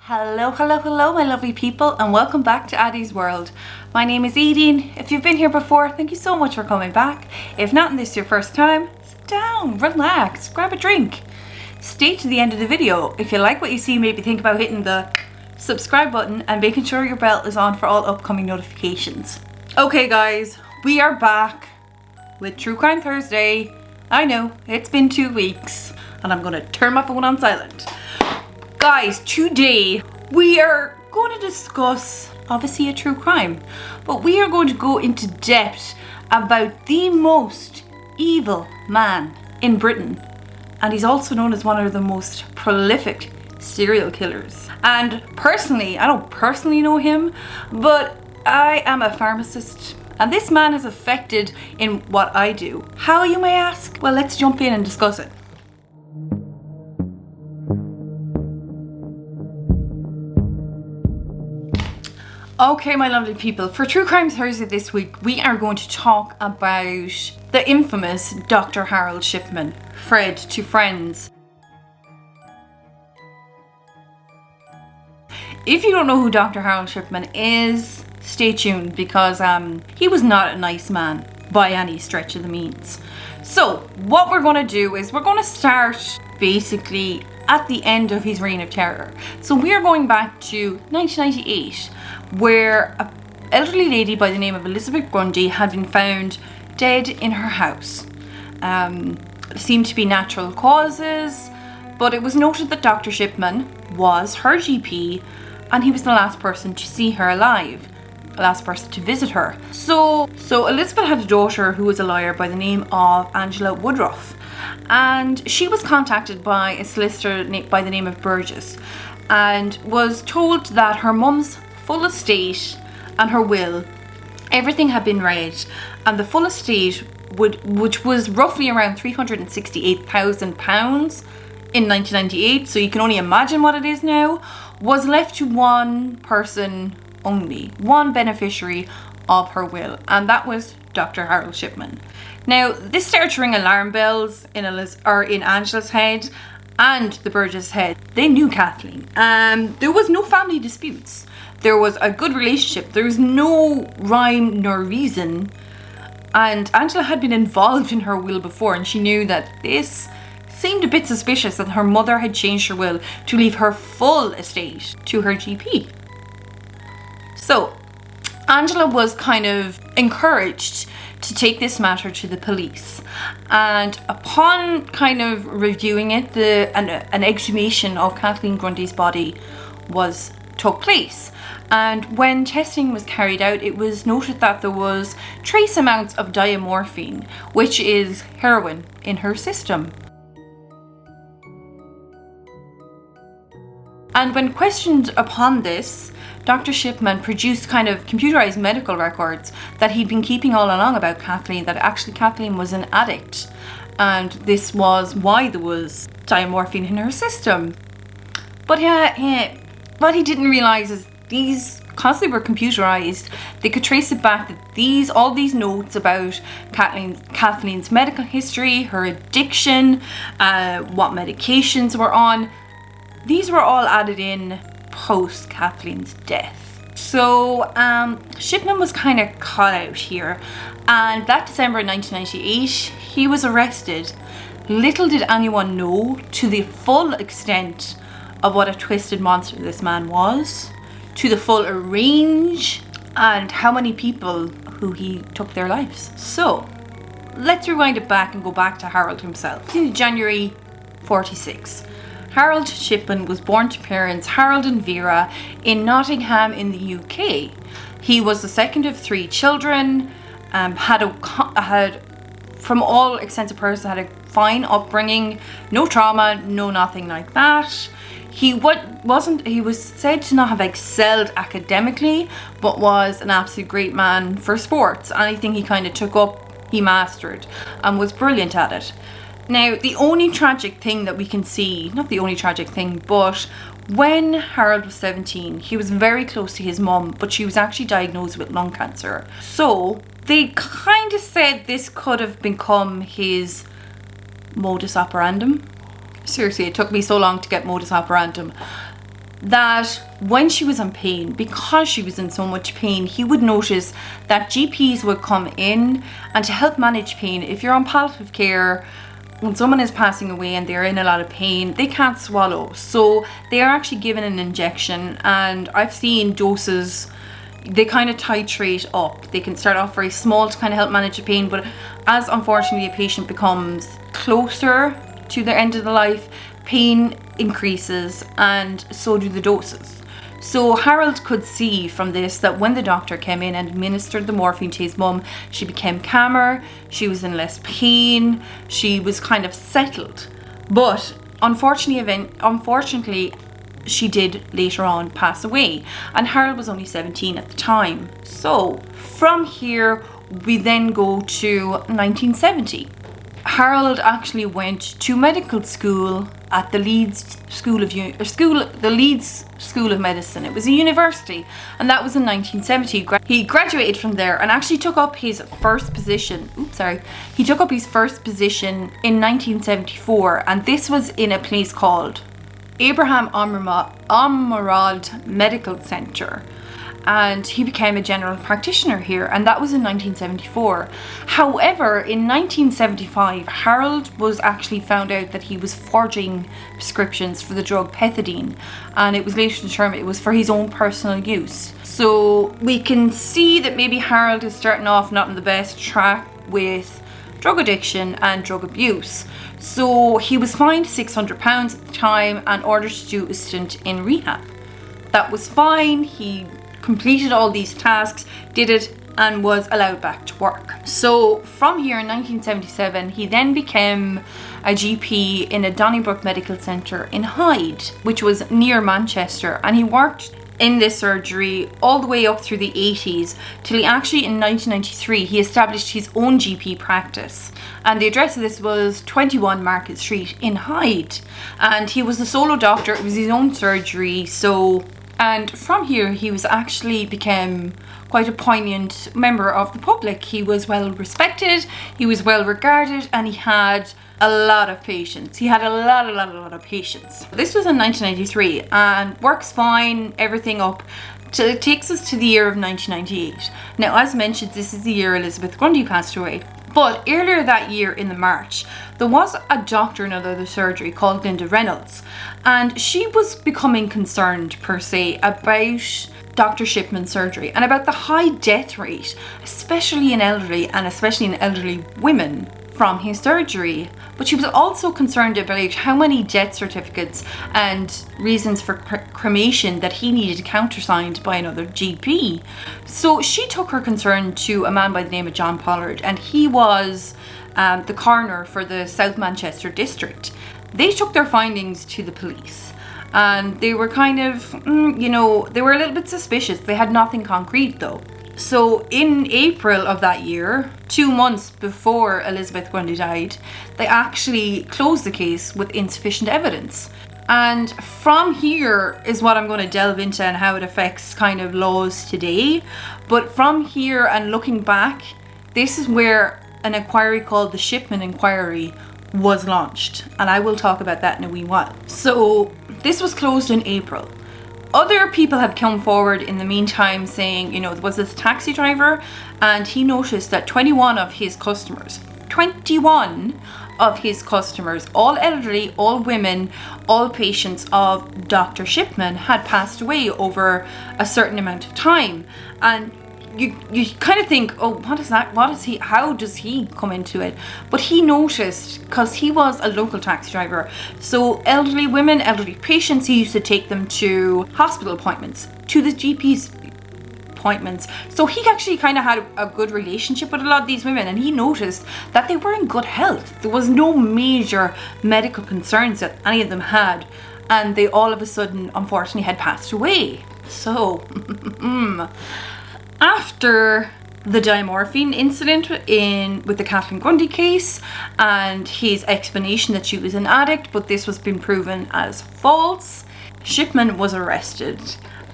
Hello, hello, hello, my lovely people, and welcome back to Addie's World. My name is Aodain. If you've been here before, thank you so much for coming back. If not and this is your first time, sit down, relax, grab a drink. Stay to the end of the video. If you like what you see, maybe think about hitting the subscribe button and making sure your bell is on for all upcoming notifications. Okay guys, we are back with True Crime Thursday. I know, it's been 2 weeks, and I'm gonna turn my phone on silent. Guys, today we are going to discuss obviously a true crime, but we are going to go into depth about the most evil man in Britain, and he's also known as one of the most prolific serial killers. And personally, I don't personally know him, but I am a pharmacist and this man is affected in what I do. How, you may ask? Well, let's jump in and discuss it. Okay, my lovely people, for True Crime Thursday this week, we are going to talk about the infamous Dr. Harold Shipman, Fred to friends. If you don't know who Dr. Harold Shipman is, stay tuned, because he was not a nice man by any stretch of the means. So what we're going to do is we're going to start basically at the end of his reign of terror. So we are going back to 1998, where an elderly lady by the name of Elizabeth Grundy had been found dead in her house. It seemed to be natural causes, but it was noted that Dr. Shipman was her GP and he was the last person to see her alive, the last person to visit her. So Elizabeth had a daughter who was a lawyer by the name of Angela Woodruff, and she was contacted by a solicitor by the name of Burgess and was told that her mum's full estate and her will, everything had been read, and the full estate, which was roughly around £368,000 in 1998, so you can only imagine what it is now, was left to one person only, one beneficiary of her will, and that was Dr. Harold Shipman. Now, this started to ring alarm bells in Angela's head and the Burgess' head. They knew Kathleen. There was no family disputes. There was a good relationship. There was no rhyme nor reason. And Angela had been involved in her will before, and she knew that this seemed a bit suspicious, that her mother had changed her will to leave her full estate to her GP. So Angela was kind of encouraged to take this matter to the police, and upon kind of reviewing it, an exhumation of Kathleen Grundy's body took place, and when testing was carried out, it was noted that there was trace amounts of diamorphine, which is heroin, in her system. And when questioned upon this, Dr. Shipman produced kind of computerized medical records that he'd been keeping all along about Kathleen, that actually Kathleen was an addict, and this was why there was diamorphine in her system. But what he didn't realize is these, because they were computerized, they could trace it back that all these notes about Kathleen's medical history, her addiction, what medications were on, these were all added in post Kathleen's death. So Shipman was kind of caught out here, and that December 1998 he was arrested. Little did anyone know to the full extent of what a twisted monster this man was, to the full range, and how many people who he took their lives. So let's rewind it back and go back to Harold himself. In January 46. Harold Shipman was born to parents Harold and Vera in Nottingham in the UK. He was the second of 3 children, had from all extents and purposes had a fine upbringing, no trauma, no nothing like that. He was said to not have excelled academically, but was an absolute great man for sports. Anything he kind of took up, he mastered and was brilliant at it. Now, the only tragic thing that we can see, not the only tragic thing, but when Harold was 17, he was very close to his mum, but she was actually diagnosed with lung cancer. So they kind of said this could have become his modus operandum. Seriously, it took me so long to get modus operandum. that when she was in pain, because she was in so much pain, he would notice that GPs would come in, and to help manage pain, if you're on palliative care, when someone is passing away and they're in a lot of pain, they can't swallow, so they are actually given an injection. And I've seen doses, they kind of titrate up. They can start off very small to kind of help manage the pain, but as unfortunately a patient becomes closer to their end of the life, pain increases, and so do the doses. So Harold could see from this that when the doctor came in and administered the morphine to his mum, she became calmer, she was in less pain, she was kind of settled. But unfortunately, she did later on pass away, and Harold was only 17 at the time. So from here, we then go to 1970. Harold actually went to medical school at the Leeds School of Medicine. It was a university, and that was in 1970. He graduated from there and actually took up his first position. He took up his first position in 1974, and this was in a place called Abraham Amrad Medical Center. And he became a general practitioner here, and that was in 1974. However, in 1975, Harold was actually found out that he was forging prescriptions for the drug pethidine, and it was later determined it was for his own personal use. So we can see that maybe Harold is starting off not on the best track with drug addiction and drug abuse. So he was fined £600 at the time and ordered to do a stint in rehab. That was fine. He completed all these tasks, did it, and was allowed back to work. So from here in 1977, he then became a GP in a Donnybrook Medical Centre in Hyde, which was near Manchester, and he worked in this surgery all the way up through the 80s till he actually in 1993 he established his own GP practice, and the address of this was 21 Market Street in Hyde, and he was a solo doctor. It was his own surgery. And from here, he was actually became quite a poignant member of the public. He was well respected, he was well regarded, and he had a lot of patients. He had a lot of patients. This was in 1993, and works fine, everything up. So it takes us to the year of 1998. Now, as mentioned, this is the year Elizabeth Grundy passed away. But earlier that year in the March, there was a doctor in another surgery called Linda Reynolds, and she was becoming concerned per se about Dr. Shipman's surgery and about the high death rate, especially in elderly and especially in elderly women from his surgery. But she was also concerned about how many death certificates and reasons for cremation that he needed countersigned by another GP. So she took her concern to a man by the name of John Pollard, and he was the coroner for the South Manchester district. They took their findings to the police, and they were kind of, they were a little bit suspicious. They had nothing concrete though. So in April of that year, 2 months before Elizabeth Grundy died, they actually closed the case with insufficient evidence. And from here is what I'm going to delve into and how it affects kind of laws today. But from here and looking back, this is where an inquiry called the Shipman Inquiry was launched. And I will talk about that in a wee while. So this was closed in April. Other people have come forward in the meantime saying, there was this taxi driver, and he noticed that 21 of his customers, all elderly, all women, all patients of Dr. Shipman had passed away over a certain amount of time. And you kind of think, oh, how does he come into it? But he noticed, because he was a local taxi driver, so elderly women, elderly patients, he used to take them to hospital appointments, to the GP's appointments. So he actually kind of had a good relationship with a lot of these women, and he noticed that they were in good health. There was no major medical concerns that any of them had, and they all of a sudden, unfortunately, had passed away. So, after the dimorphine incident with the Kathleen Grundy case and his explanation that she was an addict, but this was been proven as false, Shipman was arrested.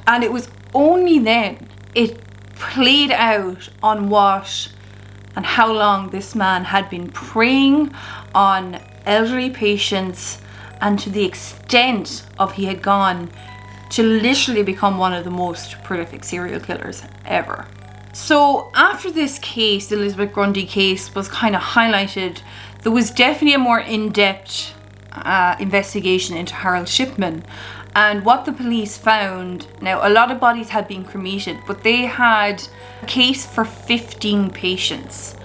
And it was only then it played out on what and how long this man had been preying on elderly patients, and to the extent of he had gone to literally become one of the most prolific serial killers ever. So after this case, the Elizabeth Grundy case, was kind of highlighted, there was definitely a more in-depth investigation into Harold Shipman. And what the police found, now a lot of bodies had been cremated, but they had a case for 15 patients.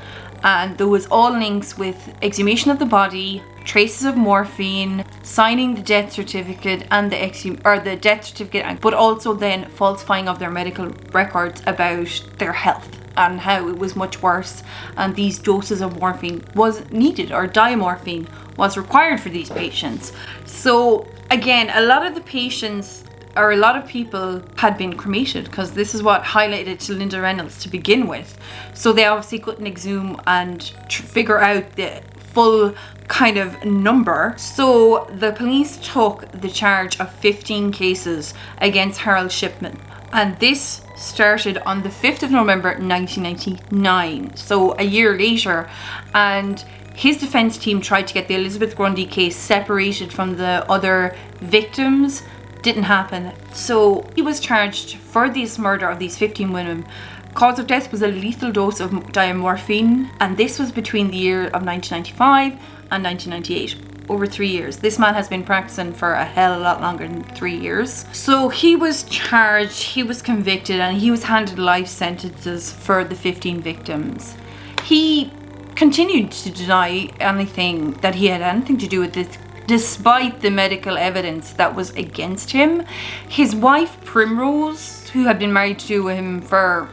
And there was all links with exhumation of the body, traces of morphine, signing the death certificate and the death certificate, but also then falsifying of their medical records about their health and how it was much worse, and these doses of morphine was needed, or diamorphine was required for these patients. So again, a lot of the patients, or a lot of people, had been cremated, because this is what highlighted to Linda Reynolds to begin with. So they obviously couldn't exhume and figure out the full kind of number. So the police took the charge of 15 cases against Harold Shipman. And this started on the 5th of November 1999, so a year later. And his defense team tried to get the Elizabeth Grundy case separated from the other victims. Didn't happen. So he was charged for this murder of these 15 women. Cause of death was a lethal dose of diamorphine, and this was between the year of 1995 and 1998. Over 3 years. This man has been practicing for a hell of a lot longer than 3 years. So he was charged, he was convicted, and he was handed life sentences for the 15 victims. He continued to deny anything that he had anything to do with this, despite the medical evidence that was against him. His wife Primrose, who had been married to him for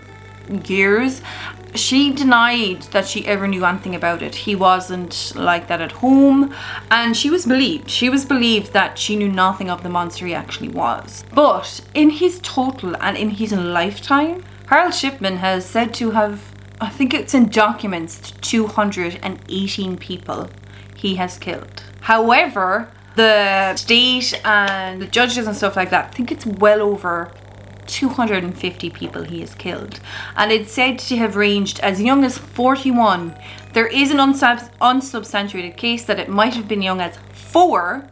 years, she denied that she ever knew anything about it. He wasn't like that at home, and she was believed. She was believed that she knew nothing of the monster he actually was. But in his total and in his lifetime, Harold Shipman has said to have, I think it's in documents, 218 people he has killed. However, the state and the judges and stuff like that, I think it's well over 250 people he has killed, and it's said to have ranged as young as 41. There is an unsubstantiated case that it might have been young as 4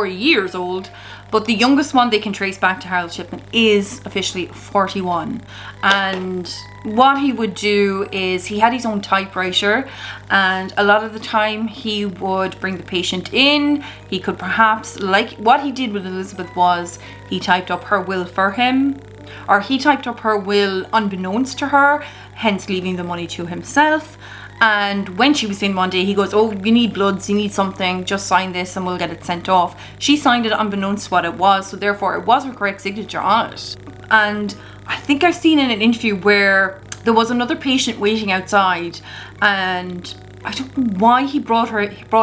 years old, but the youngest one they can trace back to Harold Shipman is officially 41. And what he would do is he had his own typewriter, and a lot of the time he would bring the patient in. He could perhaps, like what he did with Elizabeth, was he typed up her will for him, or he typed up her will unbeknownst to her, hence leaving the money to himself. And when she was in one day, he goes, oh, you need bloods, you need something, just sign this and we'll get it sent off. She signed it unbeknownst to what it was, so therefore it was her correct signature on it. And I think I've seen in an interview where there was another patient waiting outside, and I don't know why he brought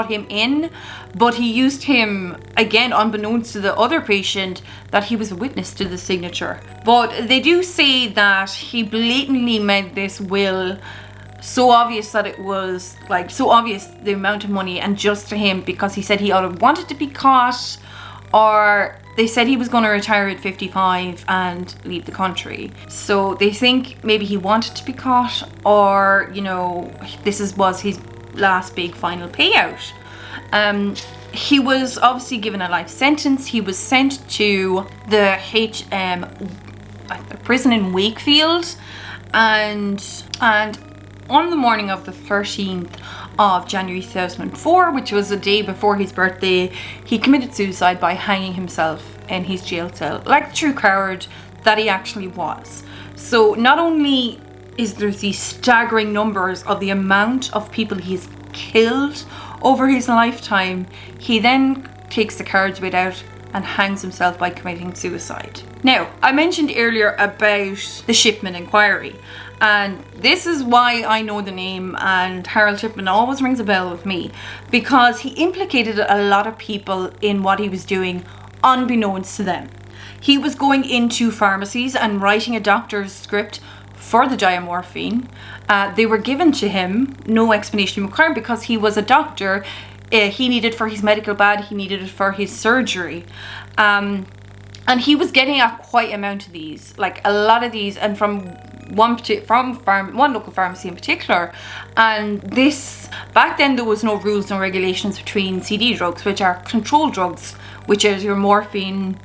him in, but he used him, again unbeknownst to the other patient, that he was a witness to the signature. But they do say that he blatantly made this will so obvious that it was like so obvious, the amount of money, and just to him, because he said he either wanted to be caught, or they said he was going to retire at 55 and leave the country. So they think maybe he wanted to be caught, or, you know, was his last big final payout. He was obviously given a life sentence. He was sent to the prison in Wakefield, and on the morning of the 13th of January 2004, which was the day before his birthday, he committed suicide by hanging himself in his jail cell, like the true coward that he actually was. So not only is there these staggering numbers of the amount of people he's killed over his lifetime, he then takes the cards bit out and hangs himself by committing suicide. Now, I mentioned earlier about the Shipman inquiry, and this is why I know the name, and Harold Shipman always rings a bell with me, because he implicated a lot of people in what he was doing unbeknownst to them. He was going into pharmacies and writing a doctor's script for the diamorphine. They were given to him, no explanation required, because he was a doctor. He needed it for his medical bag, he needed it for his surgery. And he was getting a quite amount of these, like a lot of these, and from one local pharmacy in particular. And this, back then there was no rules and regulations between CD drugs, which are controlled drugs, which is your morphine,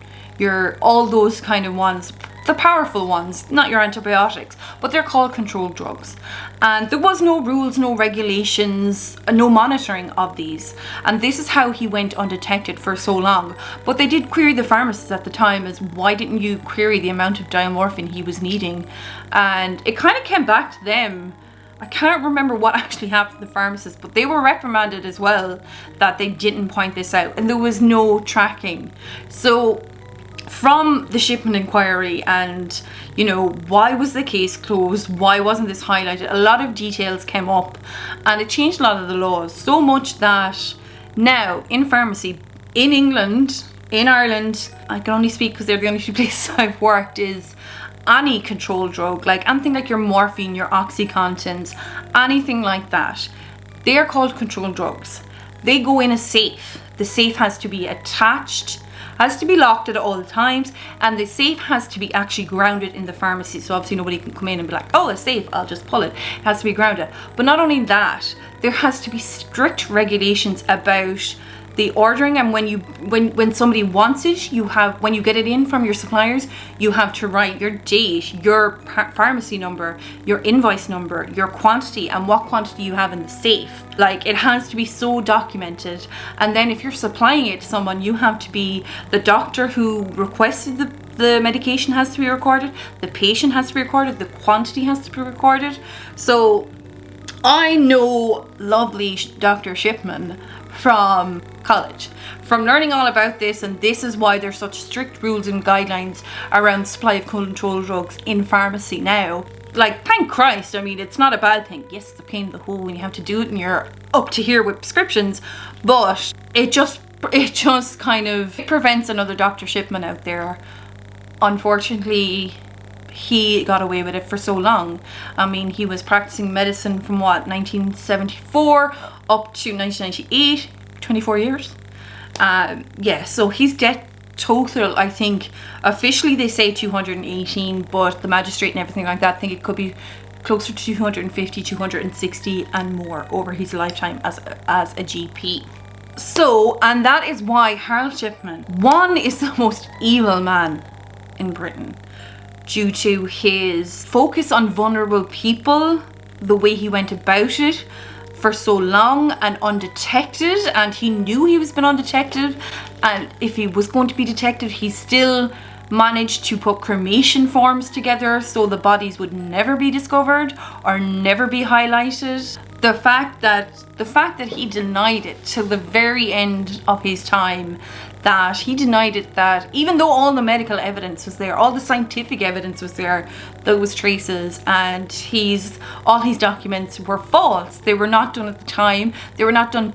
all those kind of ones, the powerful ones, not your antibiotics, but they're called controlled drugs. And there was no rules, no regulations, no monitoring of these. And this is how he went undetected for so long. But they did query the pharmacists at the time as, why didn't you query the amount of diamorphine he was needing? And it kind of came back to them. I can't remember what actually happened to the pharmacists, but they were reprimanded as well that they didn't point this out, and there was no tracking. So from the Shipman inquiry and, you know, why was the case closed, why wasn't this highlighted, a lot of details came up, and it changed a lot of the laws, so much that now in pharmacy in England, in Ireland, I can only speak because they're the only two places I've worked, is any controlled drug, like anything like your morphine, your oxycontins, anything like that, they are called controlled drugs. They go in a safe. The safe has to be attached, has to be locked at all times, and the safe has to be actually grounded in the pharmacy. So obviously nobody can come in and be like, oh, a safe, I'll just pull it. It has to be grounded. But not only that, there has to be strict regulations about the ordering, and when somebody wants it, you have, when you get it in from your suppliers, you have to write your date, your pharmacy number, your invoice number, your quantity, and what quantity you have in the safe. Like, it has to be so documented. And then if you're supplying it to someone, you have to be, the doctor who requested the medication has to be recorded, the patient has to be recorded, the quantity has to be recorded. So I know lovely Dr. Shipman from college, from learning all about this, and this is why there's such strict rules and guidelines around supply of controlled drugs in pharmacy now. Like, thank Christ, I mean, it's not a bad thing. Yes, it's a pain in the hole when you have to do it and you're up to here with prescriptions, but it just kind of prevents another Dr. Shipman out there. Unfortunately, he got away with it for so long. I mean, he was practicing medicine from what, 1974 up to 1998, 24 years. Yeah, so his death total, I think, officially they say 218, but the magistrate and everything like that think it could be closer to 250, 260 and more over his lifetime as a GP. So, and that is why Harold Shipman, one, is the most evil man in Britain, due to his focus on vulnerable people, the way he went about it for so long and undetected, and he knew he was been undetected, and if he was going to be detected, he still managed to put cremation forms together so the bodies would never be discovered or never be highlighted. The fact that he denied it till the very end of his time, that he denied it, that even though all the medical evidence was there, all the scientific evidence was there, those traces, and all his documents were false. They were not done at the time. They were not done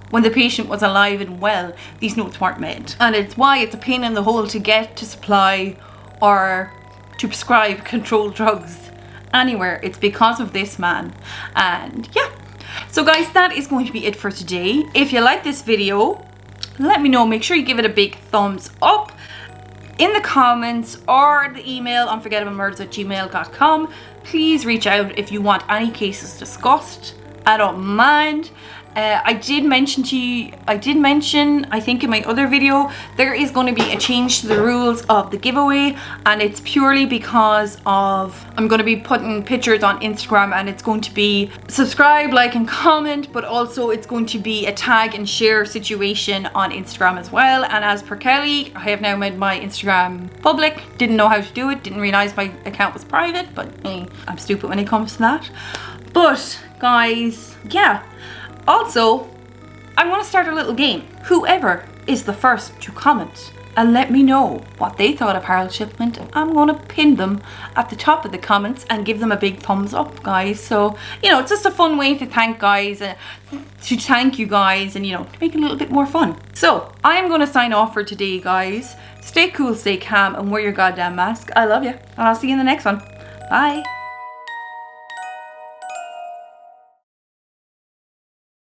when the patient was alive and well. These notes weren't made. And it's why it's a pain in the hole to get to supply or to prescribe controlled drugs anywhere. It's because of this man. And yeah. So guys, that is going to be it for today. If you like this video, let me know. Make sure you give it a big thumbs up in the comments or the email unforgettablemurders@gmail.com. Please reach out if you want any cases discussed. I don't mind. I did mention, I think in my other video, there is going to be a change to the rules of the giveaway, and it's purely because of, I'm going to be putting pictures on Instagram, and it's going to be subscribe, like and comment, but also it's going to be a tag and share situation on Instagram as well. And as per Kelly, I have now made my Instagram public. Didn't know how to do it, didn't realize my account was private, but I'm stupid when it comes to that. But guys, yeah. Also, I'm going to start a little game. Whoever is the first to comment and let me know what they thought of Harold Shipman, I'm going to pin them at the top of the comments and give them a big thumbs up, guys. So, you know, it's just a fun way to thank you guys, and, you know, to make it a little bit more fun. So, I'm going to sign off for today, guys. Stay cool, stay calm, and wear your goddamn mask. I love you, and I'll see you in the next one. Bye.